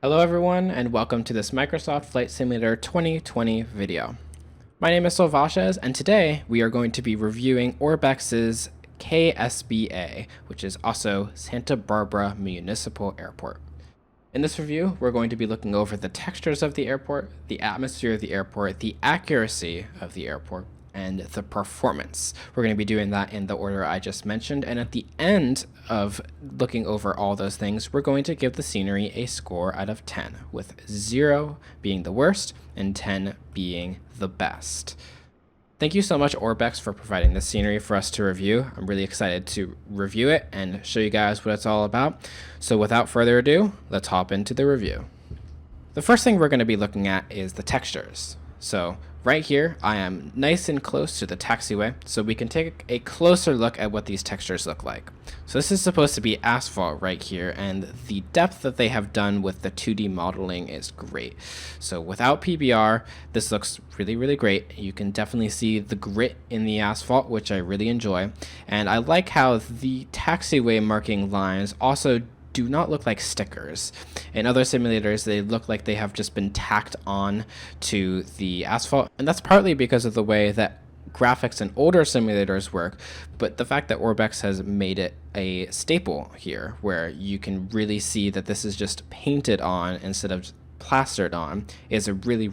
Hello everyone and welcome to this Microsoft Flight Simulator 2020 video. My name is Silvashes and today we are going to be reviewing Orbx's KSBA, which is also Santa Barbara Municipal Airport. In this review, we're going to be looking over the textures of the airport, the atmosphere of the airport, the accuracy of the airport, and the performance. We're going to be doing that in the order I just mentioned, and at the end of looking over all those things, we're going to give the scenery a score out of 10, with 0 being the worst and 10 being the best. Thank you so much, Orbx, for providing this scenery for us to review. I'm really excited to review it and show you guys what it's all about. So without further ado, let's hop into the review. The first thing we're going to be looking at is the textures. So right here, I am nice and close to the taxiway, so we can take a closer look at what these textures look like. So this is supposed to be asphalt right here, and the depth that they have done with the 2D modeling is great. So without PBR, this looks really great. You can definitely see the grit in the asphalt, which I really enjoy. And I like how the taxiway marking lines also do not look like stickers. In other simulators, they look like they have just been tacked on to the asphalt, and that's partly because of the way that graphics in older simulators work, but the fact that Orbx has made it a staple here, where you can really see that this is just painted on instead of plastered on, is a really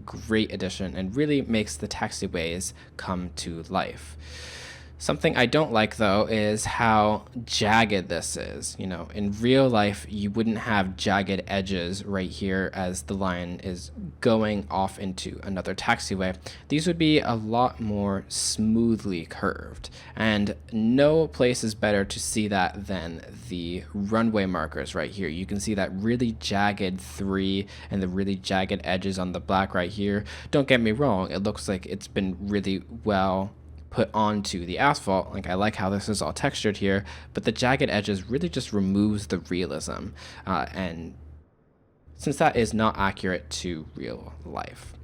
great addition and really makes the taxiways come to life. Something I don't like, though, is how jagged this is. You know, in real life, you wouldn't have jagged edges right here as the line is going off into another taxiway. These would be a lot more smoothly curved, and no place is better to see that than the runway markers right here. You can see that really jagged 3 and the really jagged edges on the black right here. Don't get me wrong, it looks like it's been really well put onto the asphalt. Like, I like how this is all textured here, but the jagged edges really just removes the realism, and since that is not accurate to real life.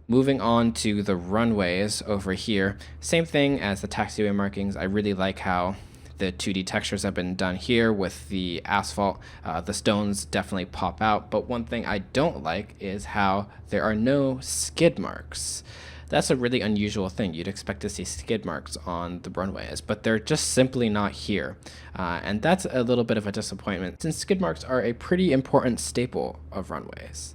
Moving on to the runways over here, same thing as the taxiway markings. I really like how the 2D textures have been done here with the asphalt. The stones definitely pop out, but one thing I don't like is how there are no skid marks. That's a really unusual thing. You'd expect to see skid marks on the runways, but they're just simply not here. And that's a little bit of a disappointment, since skid marks are a pretty important staple of runways.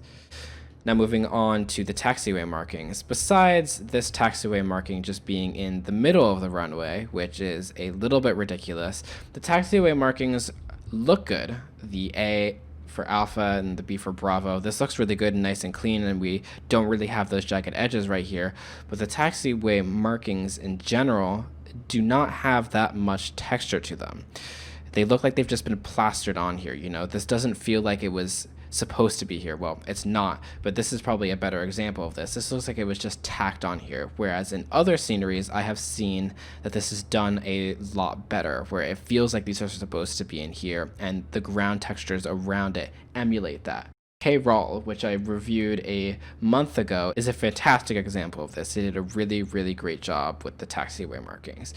Now moving on to the taxiway markings. Besides this taxiway marking just being in the middle of the runway, which is a little bit ridiculous, the taxiway markings look good. The A for Alpha and the B for Bravo. This looks really good and nice and clean, and we don't really have those jagged edges right here. But the taxiway markings in general do not have that much texture to them. They look like they've just been plastered on here. You know, this doesn't feel like it was supposed to be here. Well, it's not, but this is probably a better example of this. This looks like it was just tacked on here, whereas in other sceneries I have seen that this is done a lot better, where it feels like these are supposed to be in here and the ground textures around it emulate that. K-Roll, which I reviewed a month ago, is a fantastic example of this. They did a really great job with the taxiway markings.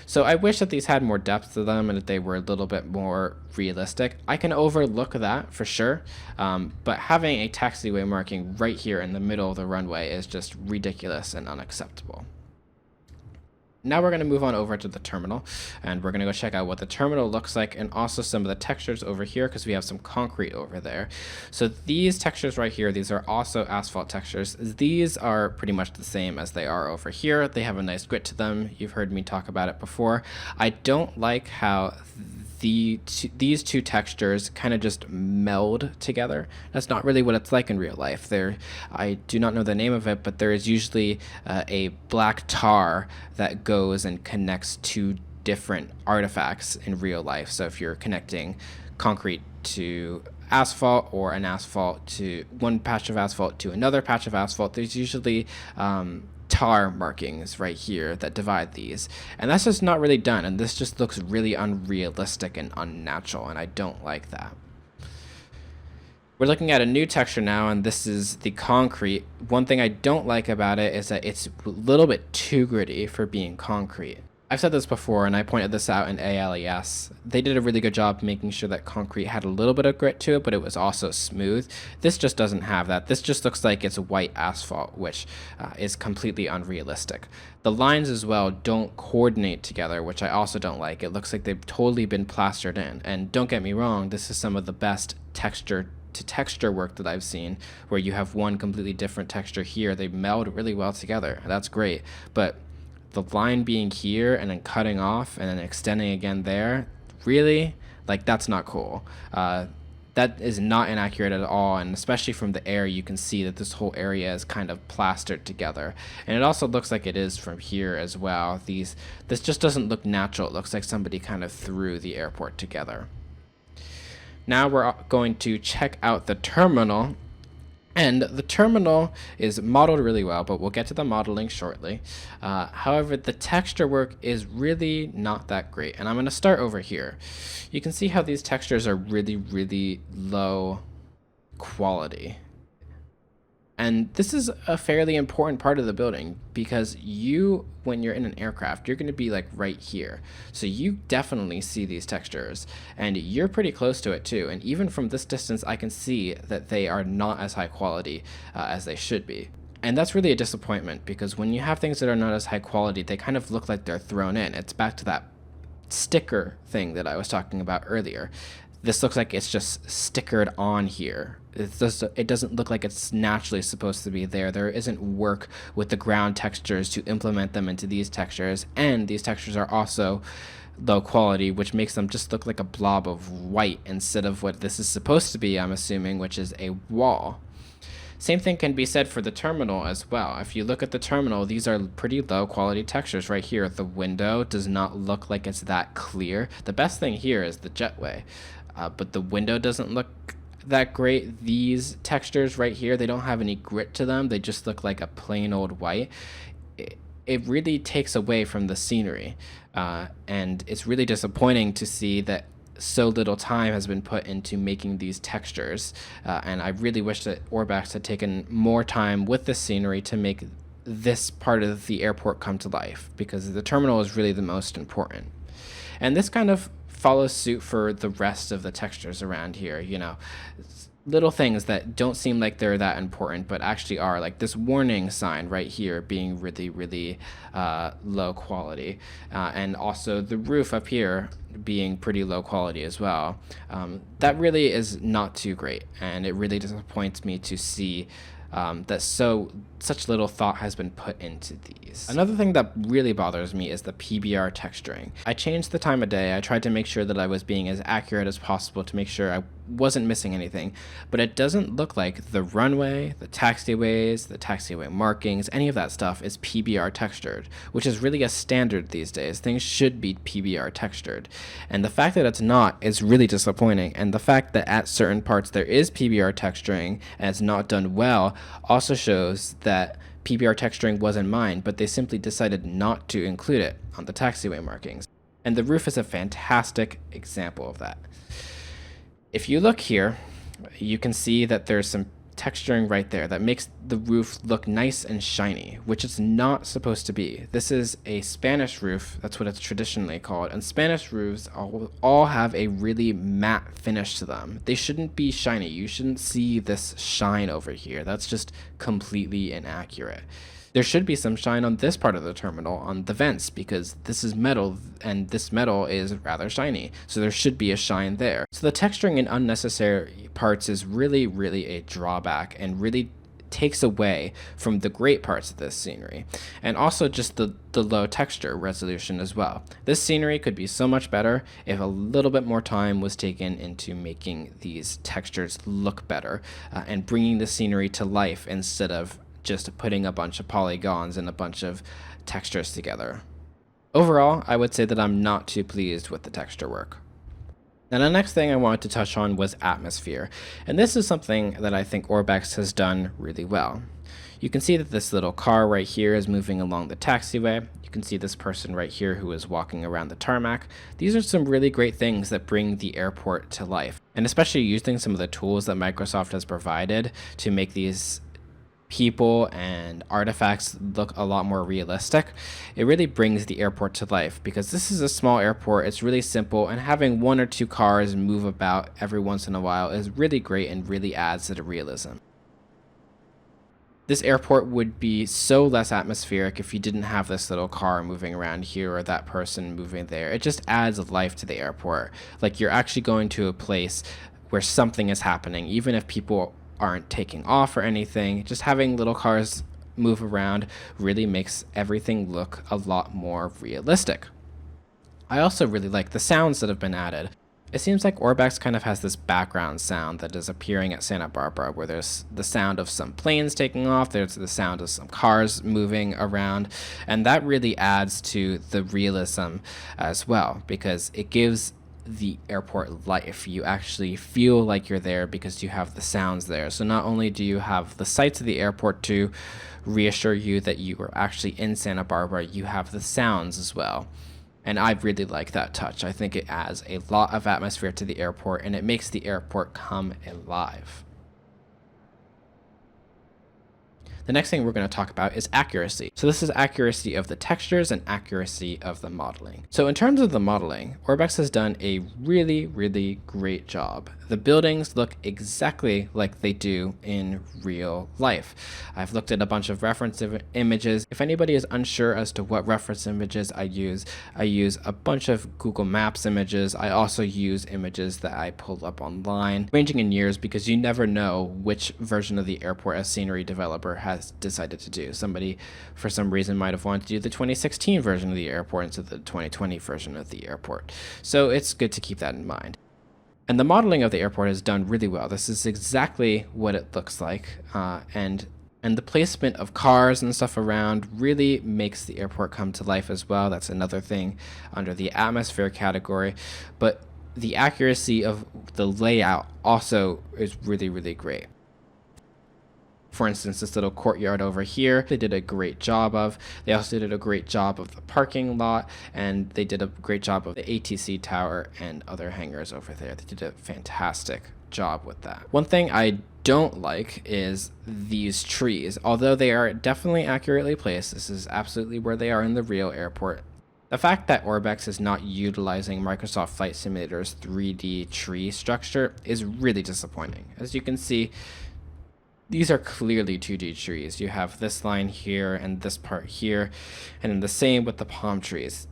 So I wish that these had more depth to them and that they were a little bit more realistic. I can overlook that for sure, but having a taxiway marking right here in the middle of the runway is just ridiculous and unacceptable. Now we're going to move on over to the terminal, and we're going to go check out what the terminal looks like and also some of the textures over here, because we have some concrete over there. So these textures right here, these are also asphalt textures. These are pretty much the same as they are over here. They have a nice grit to them. You've heard me talk about it before. I don't like how these two textures kind of just meld together. That's not really what it's like in real life. I do not know the name of it, but there is usually a black tar that goes and connects two different artifacts in real life. So if you're connecting concrete to asphalt, or an asphalt to one patch of asphalt to another patch of asphalt, there's usually tar markings right here that divide these, and that's just not really done, and this just looks really unrealistic and unnatural, and I don't like that. We're looking at a new texture now, and this is the concrete. One thing I don't like about it is that it's a little bit too gritty for being concrete. I've said this before, and I pointed this out in ALES. They did a really good job making sure that concrete had a little bit of grit to it, but it was also smooth. This just doesn't have that. This just looks like it's white asphalt, which is completely unrealistic. The lines as well don't coordinate together, which I also don't like. It looks like they've totally been plastered in. And don't get me wrong, this is some of the best texture to texture work that I've seen, where you have one completely different texture here. They meld really well together. That's great. But the line being here and then cutting off and then extending again there, really, like, that's not cool. That is not inaccurate at all, and especially from the air you can see that this whole area is kind of plastered together, and it also looks like it is from here as well. This just doesn't look natural. It looks like somebody kind of threw the airport together. Now we're going to check out the terminal. And the terminal is modeled really well, but we'll get to the modeling shortly. However, the texture work is really not that great. And I'm going to start over here. You can see how these textures are really, really low quality. And this is a fairly important part of the building, because when you're in an aircraft, you're going to be like right here. So you definitely see these textures, and you're pretty close to it too. And even from this distance, I can see that they are not as high quality as they should be. And that's really a disappointment, because when you have things that are not as high quality, they kind of look like they're thrown in. It's back to that sticker thing that I was talking about earlier. This looks like it's just stickered on here. It doesn't look like it's naturally supposed to be there. There isn't work with the ground textures to implement them into these textures, and these textures are also low quality, which makes them just look like a blob of white instead of what this is supposed to be, I'm assuming, which is a wall. Same thing can be said for the terminal as well. If you look at the terminal, these are pretty low quality textures right here. The window does not look like it's that clear. The best thing here is the jetway, but the window doesn't look that great. These textures right here, they don't have any grit to them. They just look like a plain old white. It really takes away from the scenery, and it's really disappointing to see that so little time has been put into making these textures, and I really wish that Orbx had taken more time with the scenery to make this part of the airport come to life, because the terminal is really the most important. And this kind of follows suit for the rest of the textures around here. You know, little things that don't seem like they're that important but actually are, like this warning sign right here being really, really low quality, and also the roof up here being pretty low quality as well. That really is not too great, and it really disappoints me to see that such little thought has been put into these. Another thing that really bothers me is the PBR texturing. I changed the time of day. I tried to make sure that I was being as accurate as possible to make sure I wasn't missing anything, but it doesn't look like the runway, the taxiway markings, any of that stuff is PBR textured, which is really a standard these days. Things should be PBR textured, and the fact that it's not is really disappointing, and the fact that at certain parts there is PBR texturing and it's not done well also shows that PBR texturing was in mind, but they simply decided not to include it on the taxiway markings. And the roof is a fantastic example of that. If you look here, you can see that there's some texturing right there that makes the roof look nice and shiny, which it's not supposed to be. This is a Spanish roof, that's what it's traditionally called, and Spanish roofs all have a really matte finish to them. They shouldn't be shiny. You shouldn't see this shine over here. That's just completely inaccurate. There should be some shine on this part of the terminal, on the vents, because this is metal, and this metal is rather shiny, so there should be a shine there. So the texturing in unnecessary parts is really, really a drawback, and really takes away from the great parts of this scenery, and also just the low texture resolution as well. This scenery could be so much better if a little bit more time was taken into making these textures look better, and bringing the scenery to life instead of just putting a bunch of polygons and a bunch of textures together. Overall, I would say that I'm not too pleased with the texture work. Now, the next thing I wanted to touch on was atmosphere, and this is something that I think Orbx has done really well. You can see that this little car right here is moving along the taxiway. You can see this person right here who is walking around the tarmac. These are some really great things that bring the airport to life, and especially using some of the tools that Microsoft has provided to make these people and artifacts look a lot more realistic. It really brings the airport to life because this is a small airport. It's really simple, and having one or two cars move about every once in a while is really great and really adds to the realism. This airport would be so less atmospheric if you didn't have this little car moving around here or that person moving there. It just adds life to the airport. Like you're actually going to a place where something is happening, even if people aren't taking off or anything. Just having little cars move around really makes everything look a lot more realistic. I also really like the sounds that have been added. It seems like Orbx kind of has this background sound that is appearing at Santa Barbara, where there's the sound of some planes taking off, there's the sound of some cars moving around, and that really adds to the realism as well, because it gives the airport life. You actually feel like you're there because you have the sounds there. So not only do you have the sights of the airport to reassure you that you are actually in Santa Barbara, you have the sounds as well. And I really like that touch. I think it adds a lot of atmosphere to the airport, and it makes the airport come alive. The next thing we're going to talk about is accuracy. So this is accuracy of the textures and accuracy of the modeling. So in terms of the modeling, Orbx has done a really, really great job. The buildings look exactly like they do in real life. I've looked at a bunch of reference images. If anybody is unsure as to what reference images I use a bunch of Google Maps images. I also use images that I pull up online, ranging in years, because you never know which version of the airport a scenery developer has decided to do. Somebody, for some reason, might have wanted to do the 2016 version of the airport instead of the 2020 version of the airport. So it's good to keep that in mind. And the modeling of the airport is done really well. This is exactly what it looks like. And the placement of cars and stuff around really makes the airport come to life as well. That's another thing under the atmosphere category. But the accuracy of the layout also is really, really great. For instance, this little courtyard over here, they did a great job of. They also did a great job of the parking lot, and they did a great job of the ATC tower and other hangars over there. They did a fantastic job with that. One thing I don't like is these trees. Although they are definitely accurately placed, this is absolutely where they are in the real airport. The fact that Orbx is not utilizing Microsoft Flight Simulator's 3D tree structure is really disappointing. As you can see, these are clearly 2D trees. You have this line here and this part here, and then the same with the palm trees.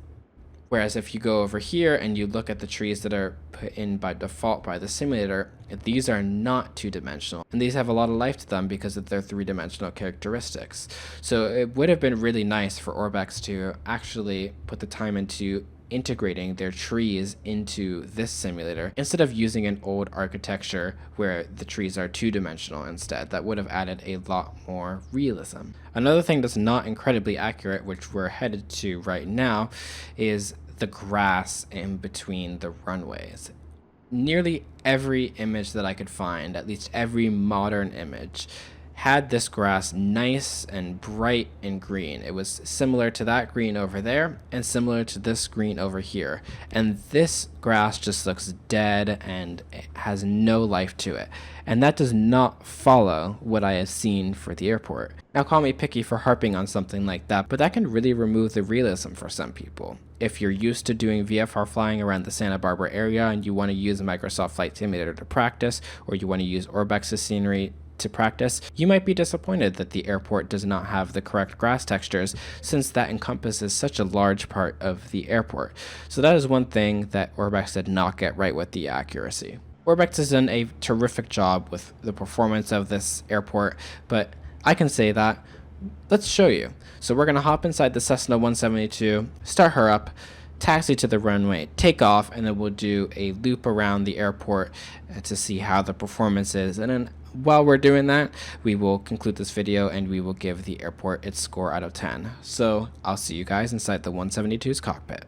Whereas if you go over here and you look at the trees that are put in by default by the simulator, these are not two-dimensional. And these have a lot of life to them because of their three-dimensional characteristics. So it would have been really nice for Orbx to actually put the time into integrating their trees into this simulator instead of using an old architecture where the trees are two-dimensional instead. That would have added a lot more realism. Another thing that's not incredibly accurate, which we're headed to right now, is the grass in between the runways. Nearly every image that I could find, at least every modern image, had this grass nice and bright and green. It was similar to that green over there and similar to this green over here. And this grass just looks dead and has no life to it. And that does not follow what I have seen for the airport. Now call me picky for harping on something like that, but that can really remove the realism for some people. If you're used to doing VFR flying around the Santa Barbara area and you want to use a Microsoft Flight Simulator to practice, or you want to use Orbx's scenery to practice, you might be disappointed that the airport does not have the correct grass textures, since that encompasses such a large part of the airport. So that is one thing that Orbx did not get right with the accuracy. Orbx has done a terrific job with the performance of this airport, but I can say that. Let's show you. So we're going to hop inside the Cessna 172, start her up, taxi to the runway, take off, and then we'll do a loop around the airport to see how the performance is. And then while we're doing that, we will conclude this video and we will give the airport its score out of 10. So I'll see you guys inside the 172's cockpit.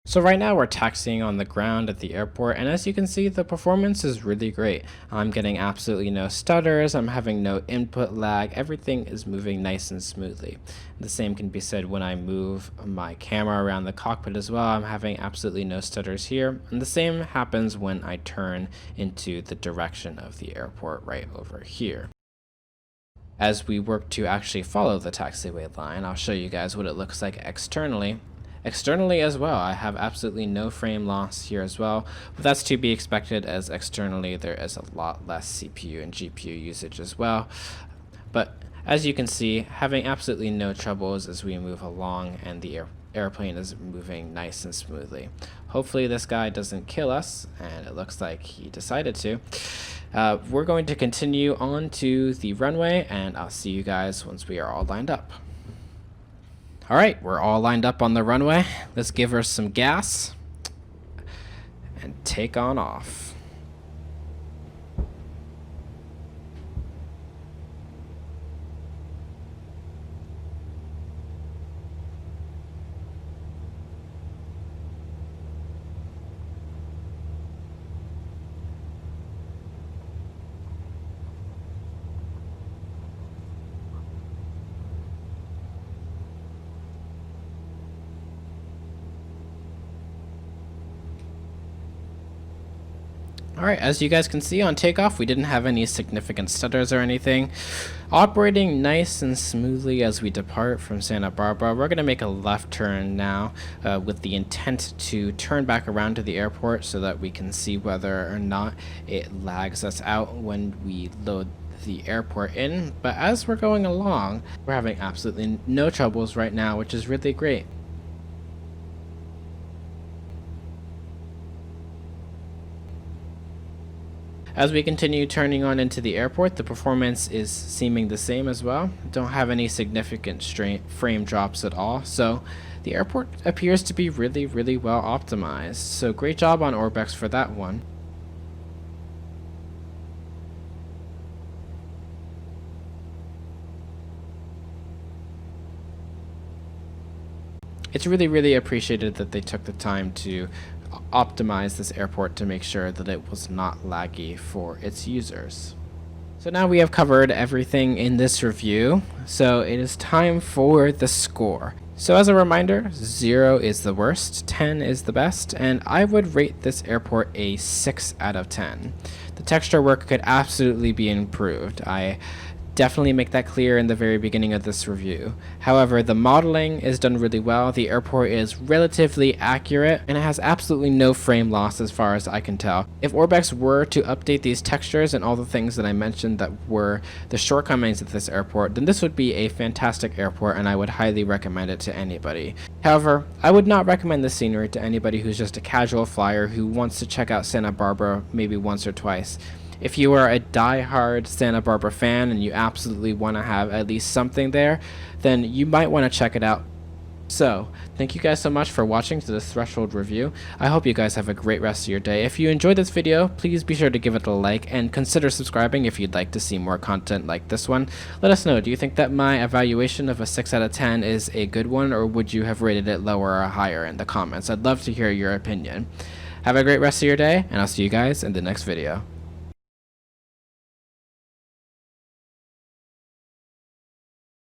So right now we're taxiing on the ground at the airport, and as you can see, the performance is really great. I'm getting absolutely no stutters, I'm having no input lag, everything is moving nice and smoothly. The same can be said when I move my camera around the cockpit as well. I'm having absolutely no stutters here, and the same happens when I turn into the direction of the airport right over here. as we work to actually follow the taxiway line, I'll show you guys what it looks like externally. Externally as well, I have absolutely no frame loss here as well, but that's to be expected as externally there is a lot less CPU and GPU usage as well. But as you can see, having absolutely no troubles as we move along, and the airplane is moving nice and smoothly. Hopefully this guy doesn't kill us, and it looks like he decided to. We're going to continue on to the runway, and I'll see you guys once we are all lined up. All right, we're all lined up on the runway. Let's give her some gas and take on off. Alright, as you guys can see on takeoff, we didn't have any significant stutters or anything. Operating nice and smoothly as we depart from Santa Barbara. We're going to make a left turn now with the intent to turn back around to the airport so that we can see whether or not it lags us out when we load the airport in. But as we're going along, we're having absolutely no troubles right now, which is really great. As we continue turning on into the airport, the performance is seeming the same as well. Don't have any significant frame drops at all, so the airport appears to be really well optimized. So great job on Orbx for that one. It's really appreciated that they took the time to optimize this airport to make sure that it was not laggy for its users. So now we have covered everything in this review, so it is time for the score. So as a reminder, 0 is the worst, 10 is the best, and I would rate this airport a 6 out of 10. The texture work could absolutely be improved. I definitely make that clear in the very beginning of this review. However, the modeling is done really well, the airport is relatively accurate, and it has absolutely no frame loss as far as I can tell. If Orbx were to update these textures and all the things that I mentioned that were the shortcomings of this airport, then this would be a fantastic airport and I would highly recommend it to anybody. However, I would not recommend this scenery to anybody who's just a casual flyer who wants to check out Santa Barbara maybe once or twice. If you are a die-hard Santa Barbara fan and you absolutely want to have at least something there, then you might want to check it out. So, thank you guys so much for watching to this Threshold review. I hope you guys have a great rest of your day. If you enjoyed this video, please be sure to give it a like and consider subscribing if you'd like to see more content like this one. Let us know, do you think that my evaluation of a 6 out of 10 is a good one, or would you have rated it lower or higher in the comments? I'd love to hear your opinion. Have a great rest of your day, and I'll see you guys in the next video.